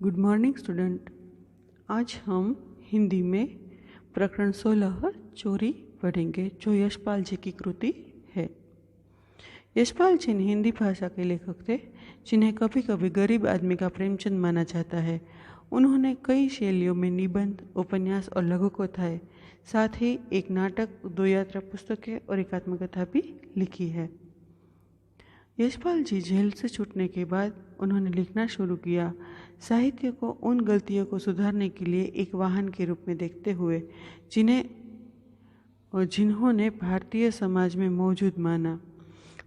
Good morning student. आज हम हिंदी में प्रकरण 16 चोरी पढ़ेंगे, जो यशपाल जी की कृति है। यशपाल जी हिंदी भाषा के लेखक थे, जिन्हें कभी कभी गरीब आदमी का प्रेमचंद माना जाता है। उन्होंने कई शैलियों में निबंध, उपन्यास और लघु कथाएं, साथ ही एक नाटक, 2 यात्रा पुस्तकें और एक आत्मकथा भी लिखी है। यशपाल जी जेल से छूटने के बाद उन्होंने लिखना शुरू किया। साहित्य को उन गलतियों को सुधारने के लिए एक वाहन के रूप में देखते हुए जिन्होंने भारतीय समाज में मौजूद माना।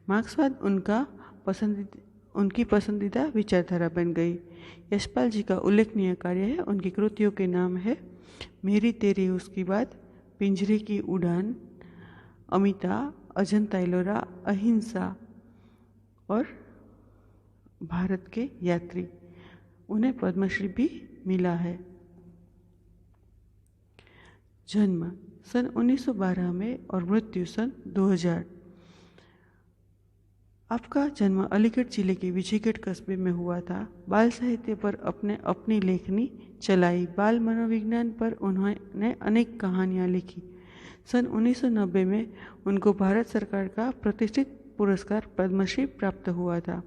मार्क्सवाद उनकी पसंदीदा विचारधारा बन गई। यशपाल जी का उल्लेखनीय कार्य है, उनकी कृतियों के नाम है मेरी तेरी उसकी बात, पिंजरे की उड़ान, अमिता, अजंता एलोरा, अहिंसा और भारत के यात्री। उन्हें पद्मश्री भी मिला है। जन्म सन 1912 में और मृत्यु सन 2000। आपका जन्म अलीगढ़ जिले के विजयगढ़ कस्बे में हुआ था। बाल साहित्य पर अपनी लेखनी चलाई। बाल मनोविज्ञान पर उन्होंने अनेक कहानियाँ लिखी। सन 1990 में उनको भारत सरकार का प्रतिष्ठित पुरस्कार पद्मश्री प्राप्त हुआ था।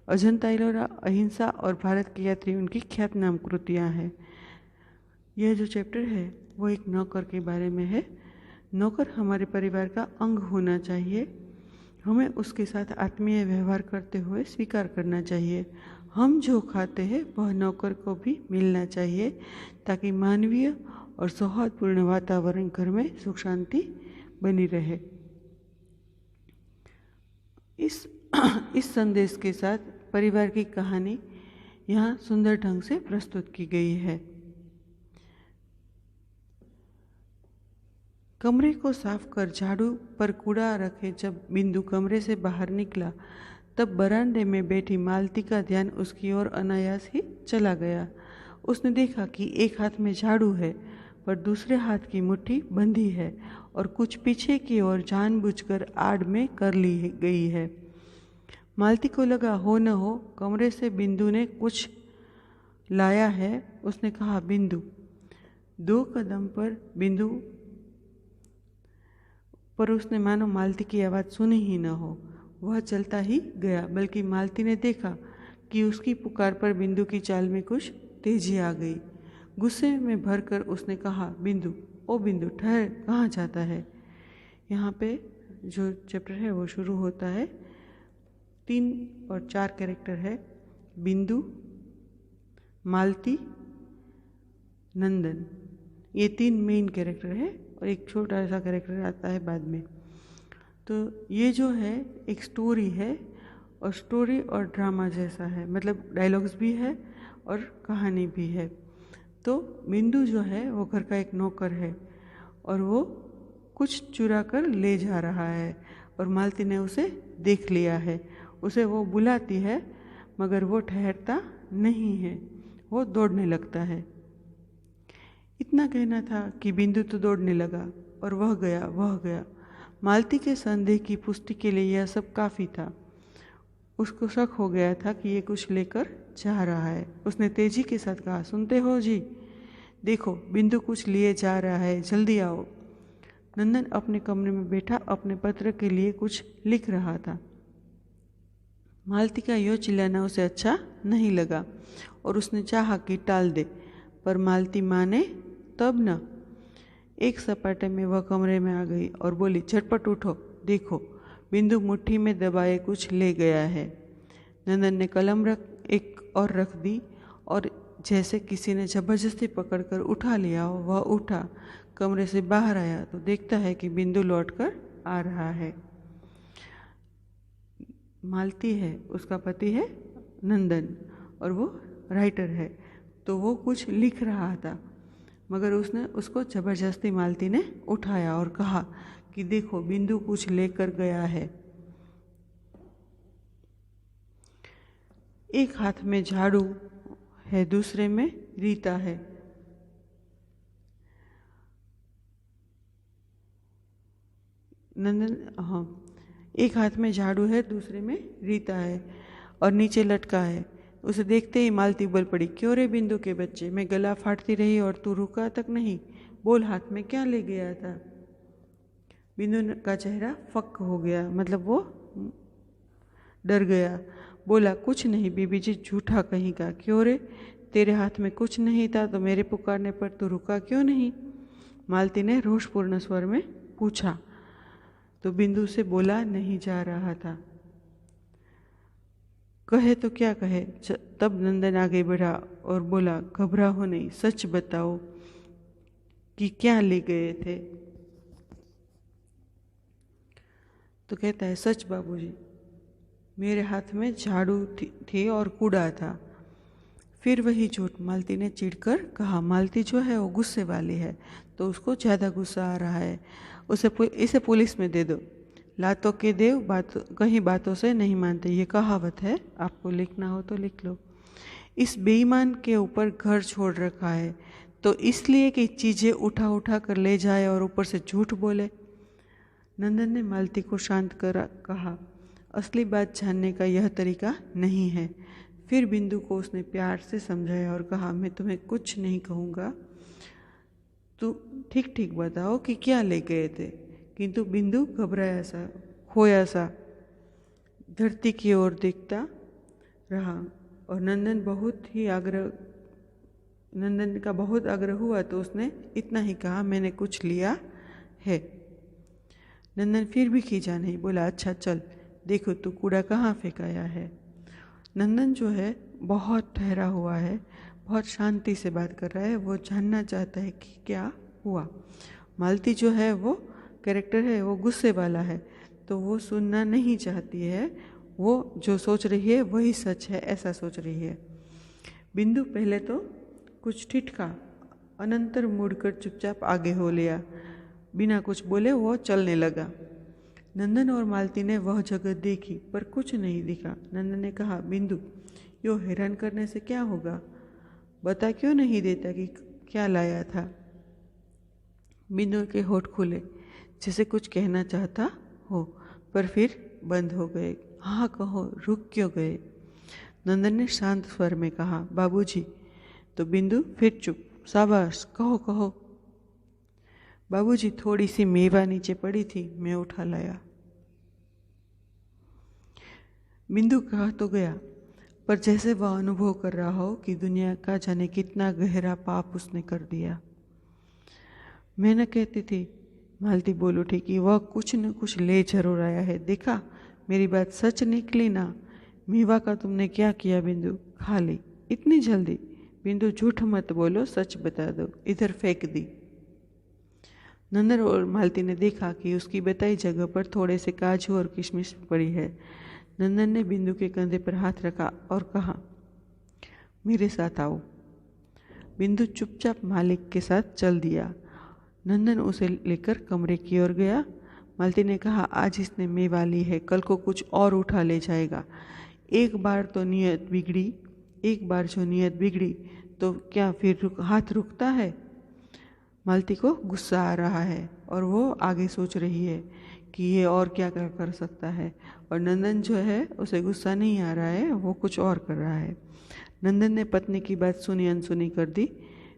अजंता एलोरा, अहिंसा और भारत के यात्री उनकी ख्यातनाम कृतियाँ हैं। यह जो चैप्टर है वो एक नौकर के बारे में है। नौकर हमारे परिवार का अंग होना चाहिए। हमें उसके साथ आत्मीय व्यवहार करते हुए स्वीकार करना चाहिए। हम जो खाते हैं वह नौकर को भी मिलना चाहिए, ताकि मानवीय और सौहार्दपूर्ण वातावरण घर में सुख शांति बनी रहे। इस संदेश के साथ परिवार की कहानी यहाँ सुंदर ढंग से प्रस्तुत की गई है। कमरे को साफ कर झाड़ू पर कूड़ा रखे जब बिंदु कमरे से बाहर निकला, तब बरामदे में बैठी मालती का ध्यान उसकी ओर अनायास ही चला गया। उसने देखा कि एक हाथ में झाड़ू है, पर दूसरे हाथ की मुट्ठी बंधी है और कुछ पीछे की ओर जानबूझकर आड़ में कर ली गई है। मालती को लगा हो न हो कमरे से बिंदु ने कुछ लाया है। उसने कहा, बिंदु। 2 कदम पर उसने मानो मालती की आवाज़ सुनी ही न हो। वह चलता ही गया, बल्कि मालती ने देखा कि उसकी पुकार पर बिंदु की चाल में कुछ तेजी आ गई। गुस्से में भरकर उसने कहा, बिंदु, ओ बिंदु, ठहर, कहाँ जाता है। यहाँ पे जो चैप्टर है वो शुरू होता है। 3 और 4 कैरेक्टर है, बिंदु, मालती, नंदन। ये 3 मेन कैरेक्टर है और एक छोटा सा कैरेक्टर आता है बाद में। तो ये जो है एक स्टोरी है, और स्टोरी और ड्रामा जैसा है, मतलब डायलॉग्स भी है और कहानी भी है। तो बिंदु जो है वो घर का एक नौकर है और वो कुछ चुरा कर ले जा रहा है, और मालती ने उसे देख लिया है। उसे वो बुलाती है, मगर वो ठहरता नहीं है, वो दौड़ने लगता है। इतना कहना था कि बिंदु तो दौड़ने लगा और वह गया। मालती के संदेह की पुष्टि के लिए यह सब काफ़ी था। उसको शक हो गया था कि ये कुछ लेकर जा रहा है। उसने तेजी के साथ कहा, सुनते हो जी, देखो बिंदु कुछ लिए जा रहा है, जल्दी आओ। नंदन अपने कमरे में बैठा अपने पत्र के लिए कुछ लिख रहा था। मालती का यो चिल्लाना उसे अच्छा नहीं लगा और उसने चाहा कि टाल दे, पर मालती माने तब न। एक सपाटे में वह कमरे में आ गई और बोली, झटपट उठो, देखो बिंदु मुट्ठी में दबाए कुछ ले गया है। नंदन ने कलम एक और रख दी और जैसे किसी ने जबरदस्ती पकड़कर उठा लिया हो, वह उठा, कमरे से बाहर आया तो देखता है कि बिंदु लौटकर आ रहा है। मालती है, उसका पति है नंदन, और वो राइटर है। तो वो कुछ लिख रहा था, मगर उसको जबरदस्ती मालती ने उठाया और कहा कि देखो बिंदु कुछ लेकर गया है। एक हाथ में झाड़ू है, दूसरे में रीता है। एक हाथ में झाड़ू है, दूसरे में रीता है और नीचे लटका है। उसे देखते ही मालती उबल पड़ी। क्यों रे बिंदु के बच्चे, मैं गला फाड़ती रही और तू रुका तक नहीं। बोल, हाथ में क्या ले गया था? बिंदु का चेहरा फक हो गया, मतलब वो डर गया। बोला, कुछ नहीं बीबी जी, झूठा कहीं का। क्यों रे, तेरे हाथ में कुछ नहीं था तो मेरे पुकारने पर तू रुका क्यों नहीं? मालती ने रोषपूर्ण स्वर में पूछा। तो बिंदु से बोला नहीं जा रहा था। कहे तो क्या कहे। तब नंदन आगे बढ़ा और बोला, घबराओ नहीं, सच बताओ कि क्या ले गए थे? तो कहता है, सच बाबूजी, मेरे हाथ में झाड़ू थी और कूड़ा था। फिर वही झूठ, मालती ने चिढ़कर कहा। मालती जो है वो गुस्से वाली है, तो उसको ज़्यादा गुस्सा आ रहा है। इसे पुलिस में दे दो। लातों के देव कहीं बातों से नहीं मानते, ये कहावत है, आपको लिखना हो तो लिख लो। इस बेईमान के ऊपर घर छोड़ रखा है तो इसलिए कि चीज़ें उठा उठा कर ले जाए और ऊपर से झूठ बोले। नंदन ने मालती को शांत कर कहा, असली बात जानने का यह तरीका नहीं है। फिर बिंदु को उसने प्यार से समझाया और कहा, मैं तुम्हें कुछ नहीं कहूँगा, तू ठीक ठीक बताओ कि क्या ले गए थे। किंतु बिंदु घबराया सा, खोया सा धरती की ओर देखता रहा और नंदन का बहुत आग्रह हुआ तो उसने इतना ही कहा, मैंने कुछ लिया है। नंदन फिर भी खींचा नहीं, बोला, अच्छा चल देखो तू कूड़ा कहाँ फेंकाया है। नंदन जो है बहुत ठहरा हुआ है, बहुत शांति से बात कर रहा है, वो जानना चाहता है कि क्या हुआ। मालती जो है वो कैरेक्टर है, वो गुस्से वाला है, तो वो सुनना नहीं चाहती है, वो जो सोच रही है वही सच है, ऐसा सोच रही है। बिंदु पहले तो कुछ ठिठका, अनंतर मुड़कर चुपचाप आगे हो लिया, बिना कुछ बोले वो चलने लगा। नंदन और मालती ने वह जगह देखी पर कुछ नहीं दिखा। नंदन ने कहा, बिंदु, यो हैरान करने से क्या होगा, बता क्यों नहीं देता कि क्या लाया था? बिंदु के होठ खुले, जैसे कुछ कहना चाहता हो, पर फिर बंद हो गए। हाँ कहो, रुक क्यों गए? नंदन ने शांत स्वर में कहा, बाबूजी। तो बिंदु फिर चुप। शाबाश, कहो कहो। बाबूजी, थोड़ी सी मेवा नीचे पड़ी थी, मैं उठा लाया। बिंदु कहा तो गया, पर जैसे वह अनुभव कर रहा हो कि दुनिया का जाने कितना गहरा पाप उसने कर दिया। मैं न कहती थी, मालती बोल उठी, कि वह कुछ न कुछ ले जरूर आया है। देखा, मेरी बात सच निकली ना। मेवा का तुमने क्या किया बिंदु? खा ली इतनी जल्दी? बिंदु, झूठ मत बोलो, सच बता दो। इधर फेंक दी। नंदन और मालती ने देखा कि उसकी बताई जगह पर थोड़े से काजू और किशमिश पड़ी है। नंदन ने बिंदु के कंधे पर हाथ रखा और कहा, मेरे साथ आओ। बिंदु चुपचाप मालिक के साथ चल दिया। नंदन उसे लेकर कमरे की ओर गया। मालती ने कहा, आज इसने मेवा ली है, कल को कुछ और उठा ले जाएगा। एक बार जो नीयत बिगड़ी तो क्या फिर हाथ रुकता है? मालती को गुस्सा आ रहा है और वो आगे सोच रही है कि ये और क्या कर सकता है, और नंदन जो है उसे गुस्सा नहीं आ रहा है, वो कुछ और कर रहा है। नंदन ने पत्नी की बात सुनी अनसुनी कर दी।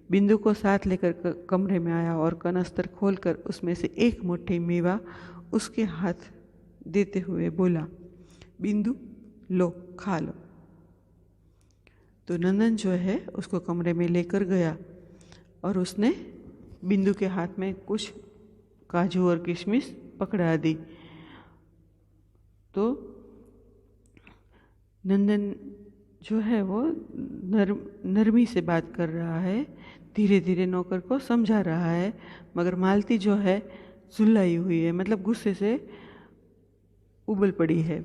बिंदु को साथ लेकर कमरे में आया और कनस्तर खोलकर उसमें से एक मुट्ठी मेवा उसके हाथ देते हुए बोला, बिंदु लो, खा लो। तो नंदन जो है उसको कमरे में लेकर गया और उसने बिंदु के हाथ में कुछ काजू और किशमिश पकड़ा दी। तो नंदन जो है वो नरमी से बात कर रहा है, धीरे धीरे नौकर को समझा रहा है, मगर मालती जो है सुलाई हुई है, मतलब गुस्से से उबल पड़ी है।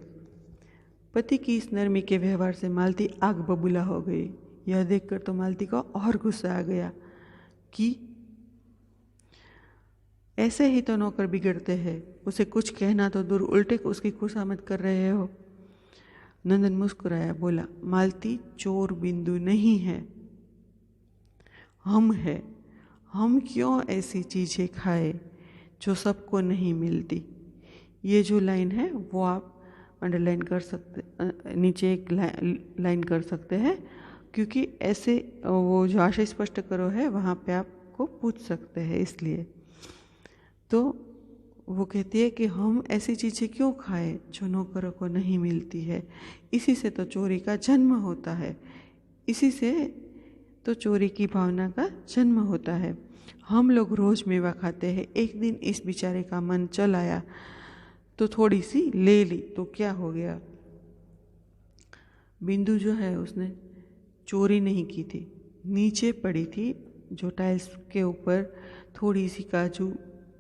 पति की इस नरमी के व्यवहार से मालती आग बबूला हो गई। यह देखकर तो मालती को और गुस्सा आ गया कि ऐसे ही तो नौकर बिगड़ते हैं, उसे कुछ कहना तो दूर, उल्टे उसकी खुशामद कर रहे हो। नंदन मुस्कुराया, बोला, मालती, चोर बिंदु नहीं है, हम है। हम क्यों ऐसी चीज़ें खाए जो सबको नहीं मिलती? ये जो लाइन है वो आप अंडरलाइन कर सकते, नीचे एक लाइन कर सकते हैं, क्योंकि ऐसे वो जो आशय स्पष्ट करो है वहाँ पे आपको पूछ सकते हैं इसलिए। तो वो कहती है कि हम ऐसी चीज़ें क्यों खाएं जो नौकरों को नहीं मिलती है, इसी से तो चोरी का जन्म होता है, इसी से तो चोरी की भावना का जन्म होता है। हम लोग रोज़ मेवा खाते हैं, एक दिन इस बेचारे का मन चल आया तो थोड़ी सी ले ली तो क्या हो गया। बिंदु जो है उसने चोरी नहीं की थी, नीचे पड़ी थी जो टाइल्स के ऊपर थोड़ी सी काजू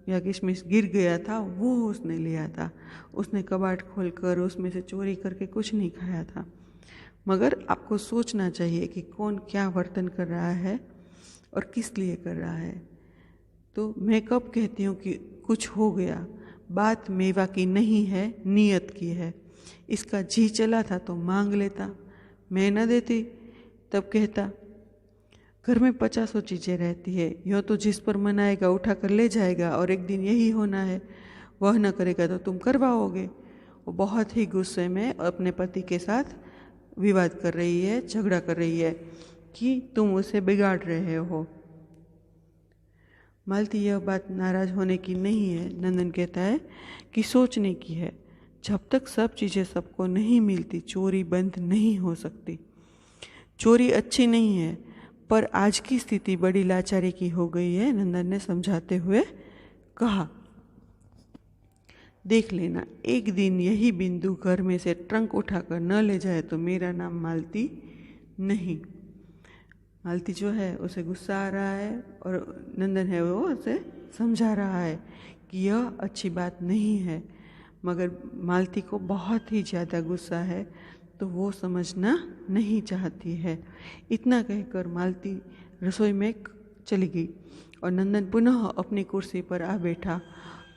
या किशमिश गिर गया था वो उसने लिया था। उसने कबाड़ खोलकर उसमें से चोरी करके कुछ नहीं खाया था। मगर आपको सोचना चाहिए कि कौन क्या वर्तन कर रहा है और किस लिए कर रहा है। तो मैं कब कहती हूँ कि कुछ हो गया, बात मेवा की नहीं है, नीयत की है। इसका जी चला था तो मांग लेता, मैं न देती तब कहता घर में 50 चीज़ें रहती है, यह तो जिस पर मन आएगा उठा कर ले जाएगा और एक दिन यही होना है, वह न करेगा तो तुम करवाओगे। वो बहुत ही गुस्से में अपने पति के साथ विवाद कर रही है, झगड़ा कर रही है कि तुम उसे बिगाड़ रहे हो। मालती यह बात नाराज होने की नहीं है, नंदन कहता है कि सोचने की है। जब तक सब चीज़ें सबको नहीं मिलती चोरी बंद नहीं हो सकती। चोरी अच्छी नहीं है, पर आज की स्थिति बड़ी लाचारी की हो गई है, नंदन ने समझाते हुए कहा। देख लेना, एक दिन यही बिंदु घर में से ट्रंक उठाकर न ले जाए तो मेरा नाम मालती नहीं। मालती जो है उसे गुस्सा आ रहा है और नंदन है वो उसे समझा रहा है कि यह अच्छी बात नहीं है, मगर मालती को बहुत ही ज़्यादा गुस्सा है तो वो समझना नहीं चाहती है। इतना कहकर मालती रसोई में चली गई और नंदन पुनः अपनी कुर्सी पर आ बैठा,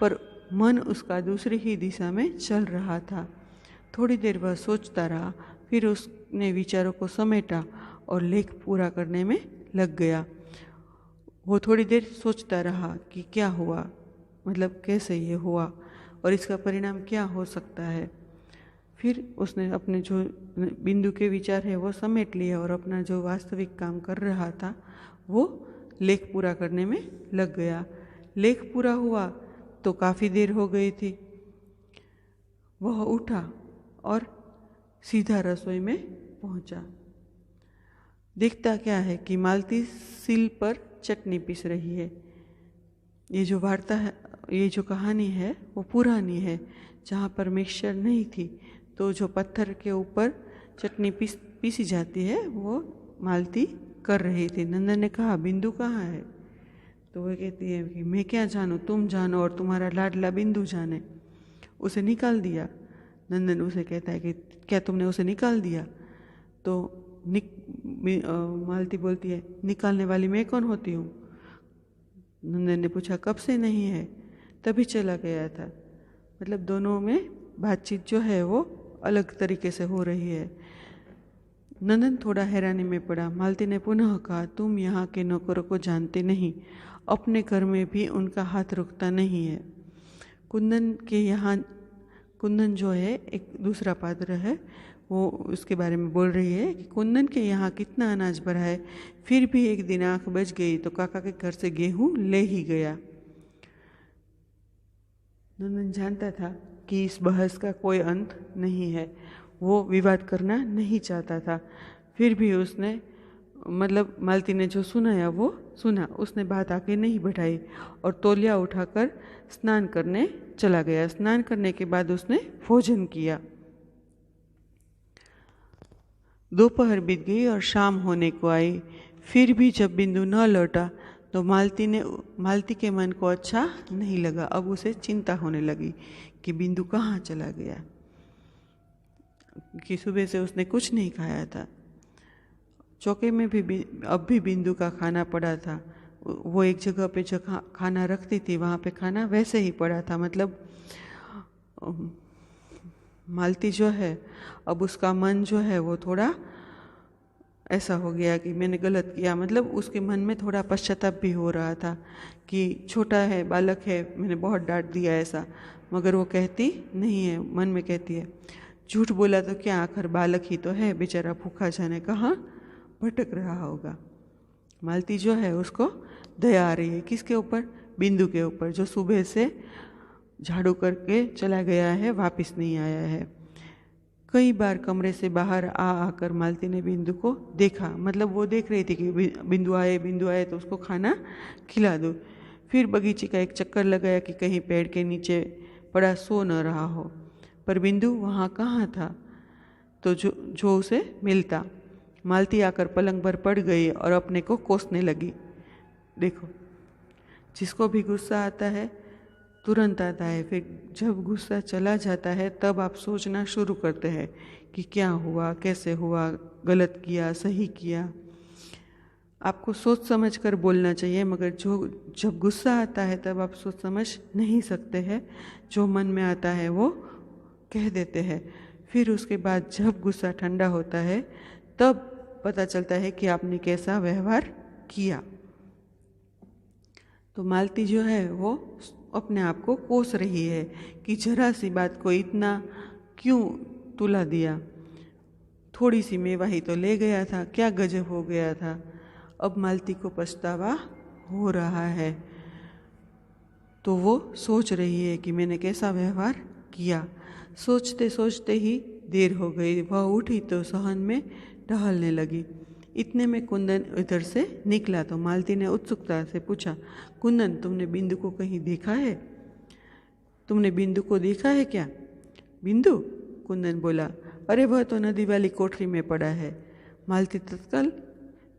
पर मन उसका दूसरी ही दिशा में चल रहा था। थोड़ी देर वह सोचता रहा, फिर उसने विचारों को समेटा और लेख पूरा करने में लग गया। वो थोड़ी देर सोचता रहा कि क्या हुआ, मतलब कैसे ये हुआ और इसका परिणाम क्या हो सकता है। फिर उसने अपने जो बिंदु के विचार है वो समेट लिए और अपना जो वास्तविक काम कर रहा था वो लेख पूरा करने में लग गया। लेख पूरा हुआ तो काफ़ी देर हो गई थी। वह उठा और सीधा रसोई में पहुंचा। देखता क्या है कि मालती सिल पर चटनी पीस रही है। ये जो वार्ता है, ये जो कहानी है वो पुरानी है, जहाँ पर मिक्सचर नहीं थी तो जो पत्थर के ऊपर चटनी पीसी जाती है वो मालती कर रही थी। नंदन ने कहा बिंदु कहाँ है, तो वह कहती है कि मैं क्या जानूँ, तुम जानो और तुम्हारा लाडला बिंदु जाने। उसे निकाल दिया। नंदन उसे कहता है कि क्या तुमने उसे निकाल दिया, तो मालती बोलती है निकालने वाली मैं कौन होती हूँ। नंदन ने पूछा कब से नहीं है, तभी चला गया था। मतलब दोनों में बातचीत जो है वो अलग तरीके से हो रही है। नंदन थोड़ा हैरानी में पड़ा। मालती ने पुनः कहा तुम यहाँ के नौकरों को जानते नहीं, अपने घर में भी उनका हाथ रुकता नहीं है। कुंदन के यहाँ, कुंदन जो है एक दूसरा पात्र है, वो उसके बारे में बोल रही है कि कुंदन के यहाँ कितना अनाज भरा है, फिर भी एक दिन आँख बच गई तो काका के घर से गेहूँ ले ही गया। नंदन जानता था कि इस बहस का कोई अंत नहीं है, वो विवाद करना नहीं चाहता था, फिर भी उसने मतलब मालती ने जो सुनाया वो सुना, उसने बात आगे नहीं बढ़ाई और तौलिया उठाकर स्नान करने चला गया। स्नान करने के बाद उसने भोजन किया। दोपहर बीत गई और शाम होने को आई। फिर भी जब बिंदु न लौटा तो मालती के मन को अच्छा नहीं लगा। अब उसे चिंता होने लगी कि बिंदु कहाँ चला गया, कि सुबह से उसने कुछ नहीं खाया था। चौके में भी अब भी बिंदु का खाना पड़ा था। वो एक जगह पे जो खाना रखती थी वहाँ पे खाना वैसे ही पड़ा था। मतलब मालती जो है अब उसका मन जो है वो थोड़ा ऐसा हो गया कि मैंने गलत किया। मतलब उसके मन में थोड़ा पश्चाताप भी हो रहा था कि छोटा है, बालक है, मैंने बहुत डांट दिया ऐसा, मगर वो कहती नहीं है, मन में कहती है झूठ बोला तो क्या, आखिर बालक ही तो है, बेचारा भूखा जाने कहाँ भटक रहा होगा। मालती जो है उसको दया आ रही है, किसके ऊपर? बिंदु के ऊपर, जो सुबह से झाड़ू करके चला गया है, वापस नहीं आया है। कई बार कमरे से बाहर आकर मालती ने बिंदु को देखा, मतलब वो देख रही थी कि बिंदु आए तो उसको खाना खिला दो। फिर बगीचे का एक चक्कर लगाया कि कहीं पेड़ के नीचे पड़ा सो न रहा हो, पर बिंदु वहाँ कहाँ था तो जो उसे मिलता। मालती आकर पलंग पर पड़ गई और अपने को कोसने लगी। देखो, जिसको भी गुस्सा आता है तुरंत आता है, फिर जब गुस्सा चला जाता है तब आप सोचना शुरू करते हैं कि क्या हुआ, कैसे हुआ, गलत किया, सही किया। आपको सोच समझ कर बोलना चाहिए, मगर जब गुस्सा आता है तब आप सोच समझ नहीं सकते हैं। जो मन में आता है वो कह देते हैं। फिर उसके बाद जब गुस्सा ठंडा होता है तब पता चलता है कि आपने कैसा व्यवहार किया। तो मालती जो है वो अपने आप को कोस रही है कि जरा सी बात को इतना क्यों तुला दिया, थोड़ी सी मेवा ही तो ले गया था, क्या गजब हो गया था। अब मालती को पछतावा हो रहा है, तो वो सोच रही है कि मैंने कैसा व्यवहार किया। सोचते सोचते ही देर हो गई। वह उठी तो सहन में टहलने लगी। इतने में कुंदन इधर से निकला तो मालती ने उत्सुकता से पूछा, कुंदन, तुमने बिंदु को कहीं देखा है? तुमने बिंदु को देखा है क्या? बिंदु? कुंदन बोला, अरे वह तो नदी वाली कोठरी में पड़ा है। मालती तत्काल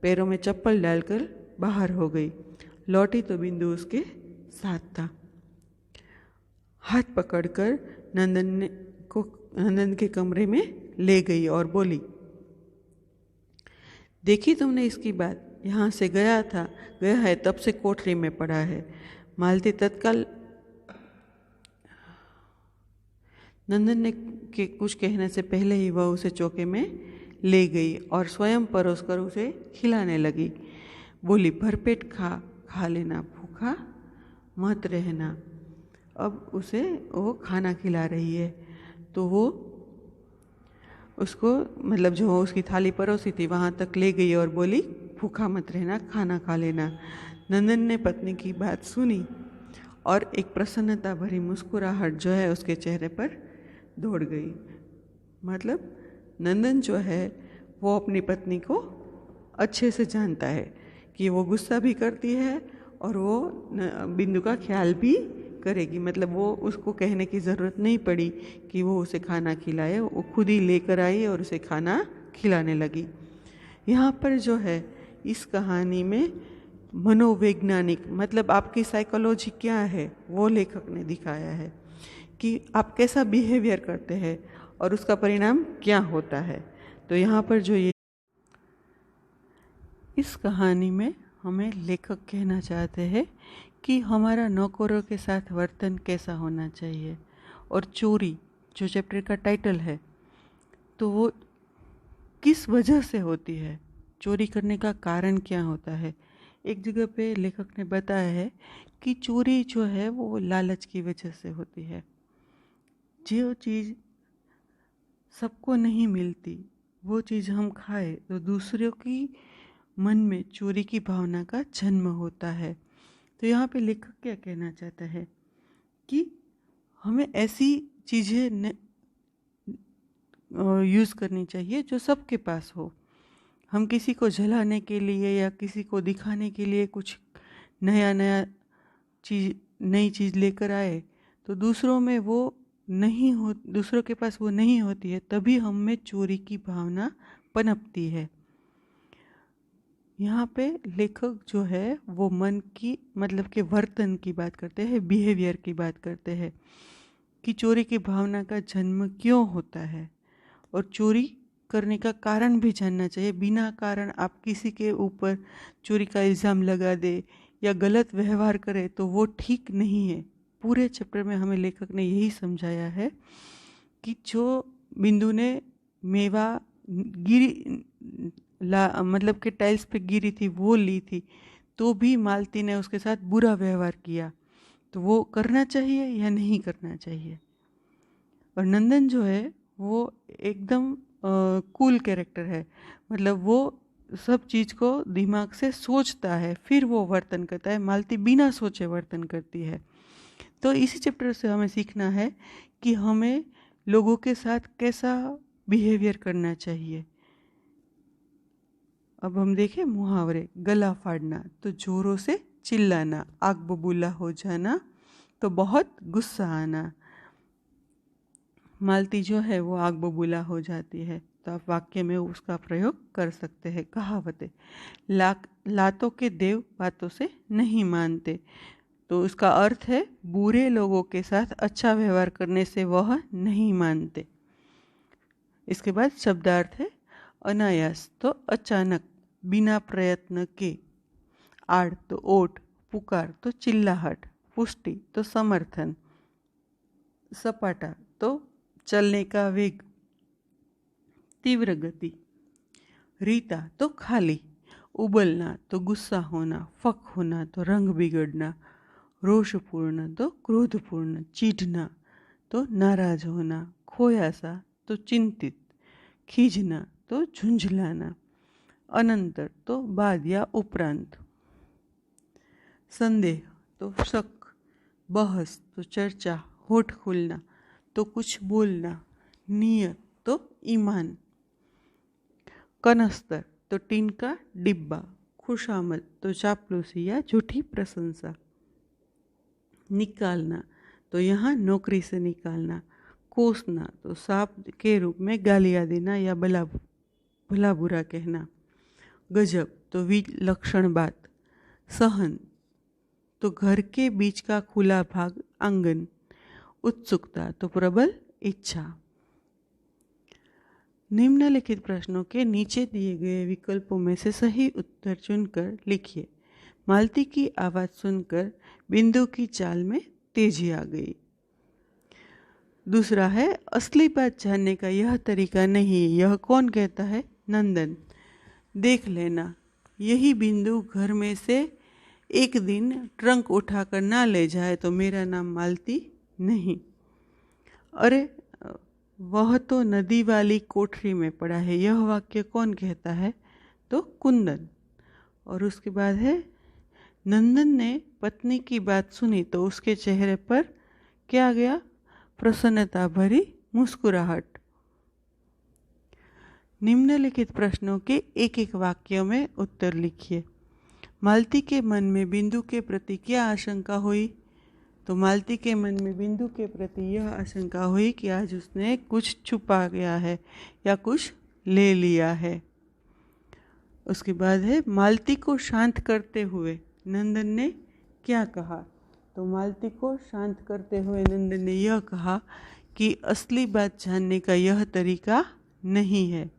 पैरों में चप्पल डालकर बाहर हो गई। लौटी तो बिंदु उसके साथ था। हाथ पकड़कर नंदन के कमरे में ले गई और बोली, देखी तुमने इसकी बात? यहाँ से गया है तब से कोठरी में पड़ा है। मालती तत्काल नंदन ने के कुछ कहने से पहले ही वह उसे चौके में ले गई और स्वयं परोसकर उसे खिलाने लगी। बोली, भरपेट खा लेना, भूखा मत रहना। अब उसे वो खाना खिला रही है तो वो उसको, मतलब जो उसकी थाली परोसी थी वहाँ तक ले गई और बोली, भूखा मत रहना, खाना खा लेना। नंदन ने पत्नी की बात सुनी और एक प्रसन्नता भरी मुस्कुराहट जो है उसके चेहरे पर दौड़ गई। मतलब नंदन जो है वो अपनी पत्नी को अच्छे से जानता है कि वो गुस्सा भी करती है और वो बिंदु का ख्याल भी करेगी। मतलब वो उसको कहने की ज़रूरत नहीं पड़ी कि वो उसे खाना खिलाए, वो खुद ही लेकर आई और उसे खाना खिलाने लगी। यहाँ पर जो है इस कहानी में मनोवैज्ञानिक, मतलब आपकी साइकोलॉजी क्या है वो लेखक ने दिखाया है कि आप कैसा बिहेवियर करते हैं और उसका परिणाम क्या होता है। तो यहाँ पर जो ये इस कहानी में हमें लेखक कहना चाहते हैं कि हमारा नौकरों के साथ वर्तन कैसा होना चाहिए। और चोरी जो चैप्टर का टाइटल है, तो वो किस वजह से होती है, चोरी करने का कारण क्या होता है। एक जगह पे लेखक ने बताया है कि चोरी जो है वो लालच की वजह से होती है। जो चीज़ सबको नहीं मिलती वो चीज़ हम खाए तो दूसरों की मन में चोरी की भावना का जन्म होता है। तो यहाँ पे लेखक क्या कहना चाहता है कि हमें ऐसी चीज़ें यूज़ करनी चाहिए जो सबके पास हो। हम किसी को जलाने के लिए या किसी को दिखाने के लिए कुछ नई चीज़ लेकर आए तो दूसरों में वो नहीं हो, दूसरों के पास वो नहीं होती है, तभी हम में चोरी की भावना पनपती है। यहाँ पे लेखक जो है वो मन की, मतलब के वर्तन की बात करते हैं, बिहेवियर की बात करते हैं कि चोरी की भावना का जन्म क्यों होता है और चोरी करने का कारण भी जानना चाहिए। बिना कारण आप किसी के ऊपर चोरी का इल्ज़ाम लगा दे या गलत व्यवहार करे तो वो ठीक नहीं है। पूरे चैप्टर में हमें लेखक ने यही समझाया है कि जो बिंदु ने मेवा मतलब कि टाइल्स पे गिरी थी वो ली थी, तो भी मालती ने उसके साथ बुरा व्यवहार किया, तो वो करना चाहिए या नहीं करना चाहिए। और नंदन जो है वो एकदम कूल कैरेक्टर है। मतलब वो सब चीज़ को दिमाग से सोचता है फिर वो वर्तन करता है। मालती बिना सोचे वर्तन करती है। तो इसी चैप्टर से हमें सीखना है कि हमें लोगों के साथ कैसा बिहेवियर करना चाहिए। अब हम देखें मुहावरे। गला फाड़ना तो जोरों से चिल्लाना, आग बबूला हो जाना तो बहुत गुस्सा आना। मालती जो है वो आग बबूला हो जाती है, तो आप वाक्य में उसका प्रयोग कर सकते हैं। कहावतें। लातों के देव बातों से नहीं मानते, तो उसका अर्थ है बुरे लोगों के साथ अच्छा व्यवहार करने से वह नहीं मानते। इसके बाद शब्दार्थ है अनायास तो अचानक, बिना प्रयत्न के। आड़ तो ओट, पुकार तो चिल्लाहट, पुष्टि तो समर्थन, सपाटा तो चलने का वेग, तीव्र गति। रीता तो खाली, उबलना तो गुस्सा होना, फक होना तो रंग बिगड़ना, रोषपूर्ण तो क्रोधपूर्ण, चिढ़ना तो नाराज होना, खोया सा तो चिंतित, खींचना तो झुंझलाना, अनंतर तो बाद या उपरांत, संदेह तो शक, बहस तो चर्चा, होठ खुलना तो कुछ बोलना, नियत तो ईमान, कनस्तर तो टीन का डिब्बा, खुशामद तो चापलूसी या झूठी प्रशंसा, निकालना तो यहाँ नौकरी से निकालना, कोसना तो सांप के रूप में गालियाँ देना या भला बुरा कहना, गजब तो विलक्षण बात, सहन तो घर के बीच का खुला भाग आंगन, उत्सुकता तो प्रबल इच्छा। निम्नलिखित प्रश्नों के नीचे दिए गए विकल्पों में से सही उत्तर चुनकर लिखिए। मालती की आवाज़ सुनकर बिंदु की चाल में तेजी आ गई। दूसरा है असली बात जानने का यह तरीका नहीं, यह कौन कहता है? नंदन। देख लेना, यही बिंदु घर में से एक दिन ट्रंक उठाकर ना ले जाए तो मेरा नाम मालती नहीं। अरे वह तो नदी वाली कोठरी में पड़ा है, यह वाक्य कौन कहता है? तो कुंदन। और उसके बाद है नंदन ने पत्नी की बात सुनी तो उसके चेहरे पर क्या गया? प्रसन्नता भरी मुस्कुराहट। निम्नलिखित प्रश्नों के एक एक वाक्यों में उत्तर लिखिए। मालती के मन में बिंदु के प्रति क्या आशंका हुई? तो मालती के मन में बिंदु के प्रति यह आशंका हुई कि आज उसने कुछ छुपा गया है या कुछ ले लिया है। उसके बाद है मालती को शांत करते हुए नंदन ने क्या कहा? तो मालती को शांत करते हुए नंदन ने यह कहा कि असली बात जानने का यह तरीका नहीं है।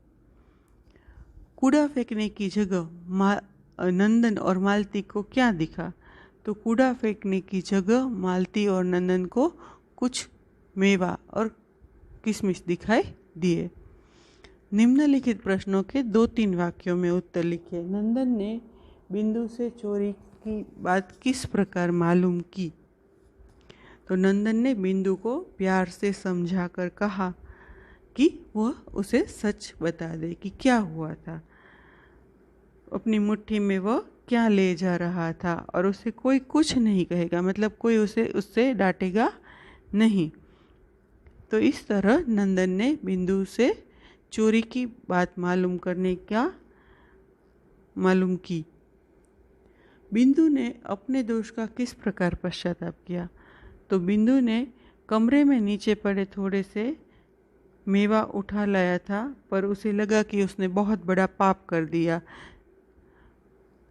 कूड़ा फेंकने की जगह नंदन और मालती को क्या दिखा? तो कूड़ा फेंकने की जगह मालती और नंदन को कुछ मेवा और किशमिश दिखाई दिए। निम्नलिखित प्रश्नों के 2-3 वाक्यों में उत्तर लिखिए। नंदन ने बिंदु से चोरी की बात किस प्रकार मालूम की? तो नंदन ने बिंदु को प्यार से समझाकर कहा कि वह उसे सच बता दे कि क्या हुआ था, अपनी मुट्ठी में वह क्या ले जा रहा था, और उसे कोई कुछ नहीं कहेगा, मतलब कोई उससे डांटेगा नहीं। तो इस तरह नंदन ने बिंदु से चोरी की बात मालूम की। बिंदु ने अपने दोष का किस प्रकार पश्चाताप किया? तो बिंदु ने कमरे में नीचे पड़े थोड़े से मेवा उठा लाया था, पर उसे लगा कि उसने बहुत बड़ा पाप कर दिया।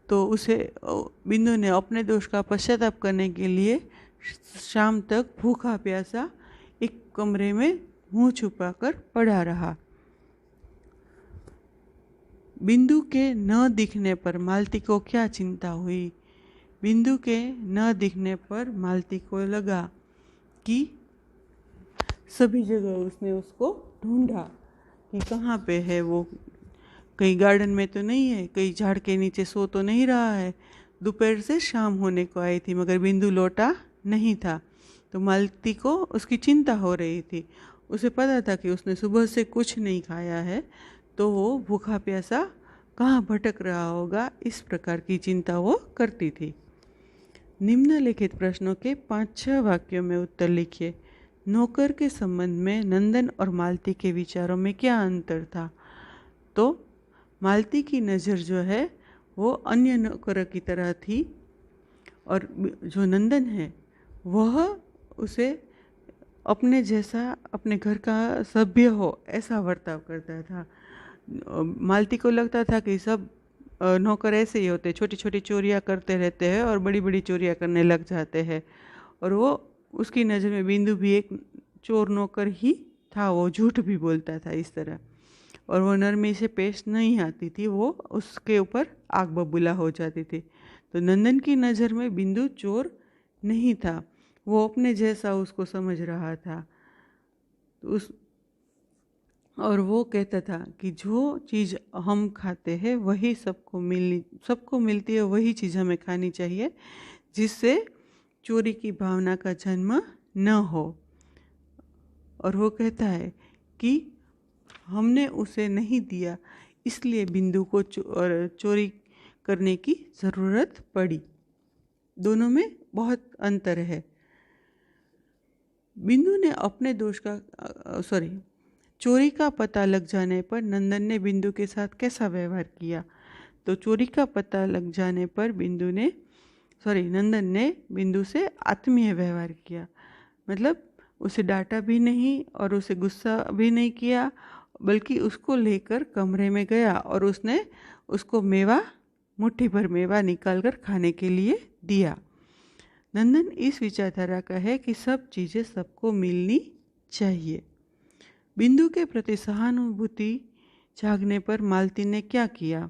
तो बिंदु ने अपने दोष का पश्चाताप करने के लिए शाम तक भूखा प्यासा एक कमरे में मुंह छुपाकर पड़ा रहा। बिंदु के न दिखने पर मालती को क्या चिंता हुई? बिंदु के न दिखने पर मालती को लगा कि सभी जगह उसने उसको ढूंढा कि कहाँ पे है वो, कहीं गार्डन में तो नहीं है, कहीं झाड़ के नीचे सो तो नहीं रहा है। दोपहर से शाम होने को आई थी मगर बिंदु लौटा नहीं था, तो मालती को उसकी चिंता हो रही थी। उसे पता था कि उसने सुबह से कुछ नहीं खाया है, तो वो भूखा प्यासा कहाँ भटक रहा होगा, इस प्रकार की चिंता वो करती थी। निम्नलिखित प्रश्नों के 5-6 वाक्यों में उत्तर लिखिए। नौकर के संबंध में नंदन और मालती के विचारों में क्या अंतर था? तो मालती की नज़र जो है वो अन्य नौकरों की तरह थी, और जो नंदन है वह उसे अपने जैसा, अपने घर का सभ्य हो ऐसा बर्ताव करता था। मालती को लगता था कि सब नौकर ऐसे ही होते, छोटी छोटी चोरियां करते रहते हैं और बड़ी बड़ी चोरियां करने लग जाते हैं। और वो, उसकी नज़र में बिंदु भी एक चोर नौकर ही था, वो झूठ भी बोलता था इस तरह, और वो नरमी से पेश नहीं आती थी, वो उसके ऊपर आग बबूला हो जाती थी। तो नंदन की नज़र में बिंदु चोर नहीं था, वो अपने जैसा उसको समझ रहा था। उस और वो कहता था कि जो चीज़ हम खाते हैं वही सबको मिलती है, वही चीज़ हमें खानी चाहिए, जिससे चोरी की भावना का जन्म न हो। और वो कहता है कि हमने उसे नहीं दिया, इसलिए बिंदु को चोरी करने की ज़रूरत पड़ी। दोनों में बहुत अंतर है। बिंदु ने अपने दोष का चोरी का पता लग जाने पर नंदन ने बिंदु के साथ कैसा व्यवहार किया? तो चोरी का पता लग जाने पर नंदन ने बिंदु से आत्मीय व्यवहार किया। मतलब उसे डांटा भी नहीं और उसे गुस्सा भी नहीं किया, बल्कि उसको लेकर कमरे में गया और उसने उसको मुट्ठी भर मेवा निकाल कर खाने के लिए दिया। नंदन इस विचारधारा का है कि सब चीज़ें सबको मिलनी चाहिए। बिंदु के प्रति सहानुभूति जागने पर मालती ने क्या किया?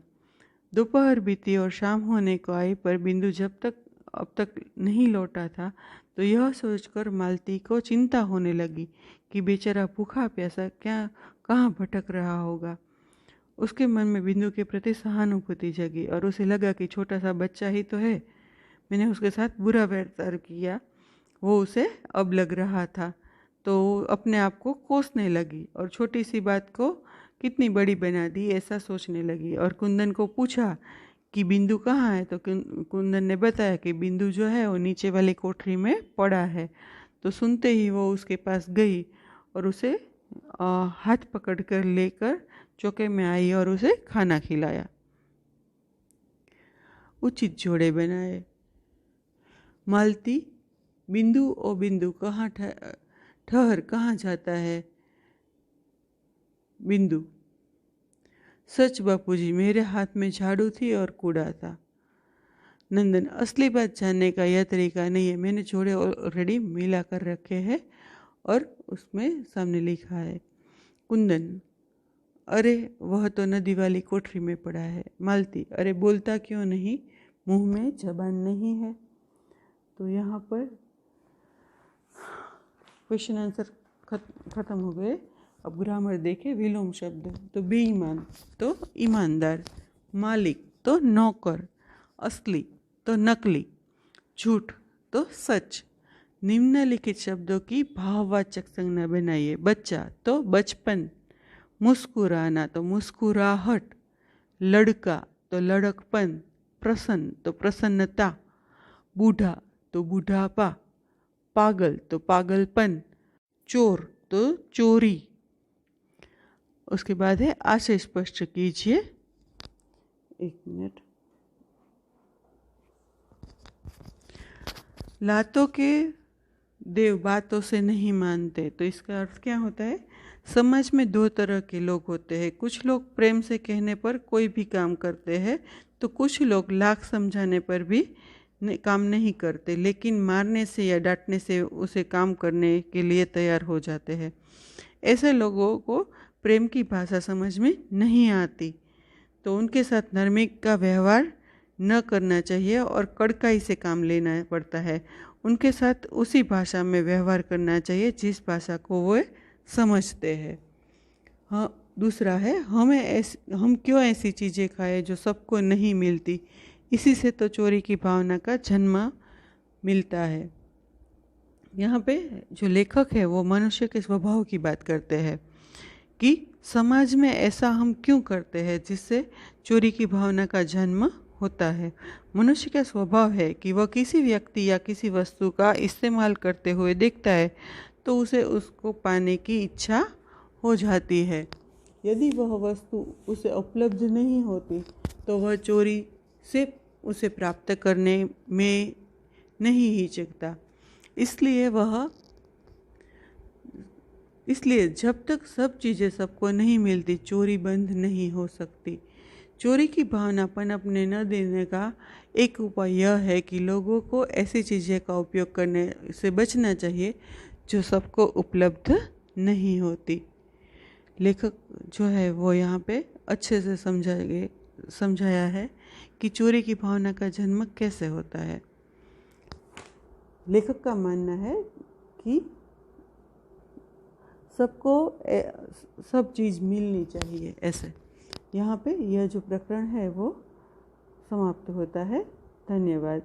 दोपहर बीती और शाम होने को आई, पर बिंदु अब तक नहीं लौटा था, तो यह सोचकर मालती को चिंता होने लगी कि बेचारा भूखा प्यासा कहाँ भटक रहा होगा। उसके मन में बिंदु के प्रति सहानुभूति जगी और उसे लगा कि छोटा सा बच्चा ही तो है, मैंने उसके साथ बुरा व्यवहार किया, वो उसे अब लग रहा था। तो अपने आप को कोसने लगी और छोटी सी बात को कितनी बड़ी बना दी, ऐसा सोचने लगी। और कुंदन को पूछा कि बिंदु कहाँ है, तो कुंदन ने बताया कि बिंदु जो है वो नीचे वाली कोठरी में पड़ा है। तो सुनते ही वो उसके पास गई और उसे हाथ पकड़कर लेकर चौके में आई और उसे खाना खिलाया। उचित जोड़े बनाए। मालती, बिंदु ओ बिंदु कहाँ ठहर कहाँ जाता है? बिंदु, सच बापूजी, मेरे हाथ में झाड़ू थी और कूड़ा था। नंदन, असली बात जानने का यह तरीका नहीं है, मैंने जोड़े ऑलरेडी मिला कर रखे हैं और उसमें सामने लिखा है। कुंदन, अरे वह तो नदी वाली कोठरी में पड़ा है। मालती, अरे बोलता क्यों नहीं, मुंह में जबान नहीं है। तो यहाँ पर क्वेश्चन आंसर खत्म हो गए। अब ग्रामर देखे। विलोम शब्द, तो बेईमान तो ईमानदार, मालिक तो नौकर, असली तो नकली, झूठ तो सच। निम्नलिखित शब्दों की भाववाचक संज्ञा बनाइए। बच्चा तो बचपन, मुस्कुराना तो मुस्कुराहट, लड़का तो लड़कपन, प्रसन्न तो प्रसन्नता, बूढ़ा तो बूढ़ापा, पागल तो पागलपन, चोर तो चोरी। उसके बाद है आशय स्पष्ट कीजिए। एक मिनट। लातों के देव बातों से नहीं मानते, तो इसका अर्थ क्या होता है? समाज में दो तरह के लोग होते हैं। कुछ लोग प्रेम से कहने पर कोई भी काम करते हैं, तो कुछ लोग लाख समझाने पर भी काम नहीं करते, लेकिन मारने से या डांटने से उसे काम करने के लिए तैयार हो जाते हैं। ऐसे लोगों को प्रेम की भाषा समझ में नहीं आती, तो उनके साथ नरमी का व्यवहार न करना चाहिए और कड़काई से काम लेना पड़ता है। उनके साथ उसी भाषा में व्यवहार करना चाहिए जिस भाषा को वो समझते हैं। हाँ, दूसरा है हम क्यों ऐसी चीज़ें खाएं जो सबको नहीं मिलती, इसी से तो चोरी की भावना का जन्म मिलता है। यहाँ पे जो लेखक है वो मनुष्य के स्वभाव की बात करते हैं कि समाज में ऐसा हम क्यों करते हैं जिससे चोरी की भावना का जन्म होता है। मनुष्य का स्वभाव है कि वह किसी व्यक्ति या किसी वस्तु का इस्तेमाल करते हुए देखता है तो उसे उसको पाने की इच्छा हो जाती है। यदि वह वस्तु उसे उपलब्ध नहीं होती तो वह चोरी से उसे प्राप्त करने में नहीं हिचकता। इसलिए जब तक सब चीज़ें सबको नहीं मिलती चोरी बंद नहीं हो सकती। चोरी की भावना पनपने न देने का एक उपाय यह है कि लोगों को ऐसी चीज़ें का उपयोग करने से बचना चाहिए जो सबको उपलब्ध नहीं होती। लेखक जो है वो यहाँ पे अच्छे से समझाया है कि चोरी की भावना का जन्म कैसे होता है। लेखक का मानना है कि सबको सब चीज़ मिलनी चाहिए। ऐसे यहाँ पे यह जो प्रकरण है वो समाप्त होता है। धन्यवाद।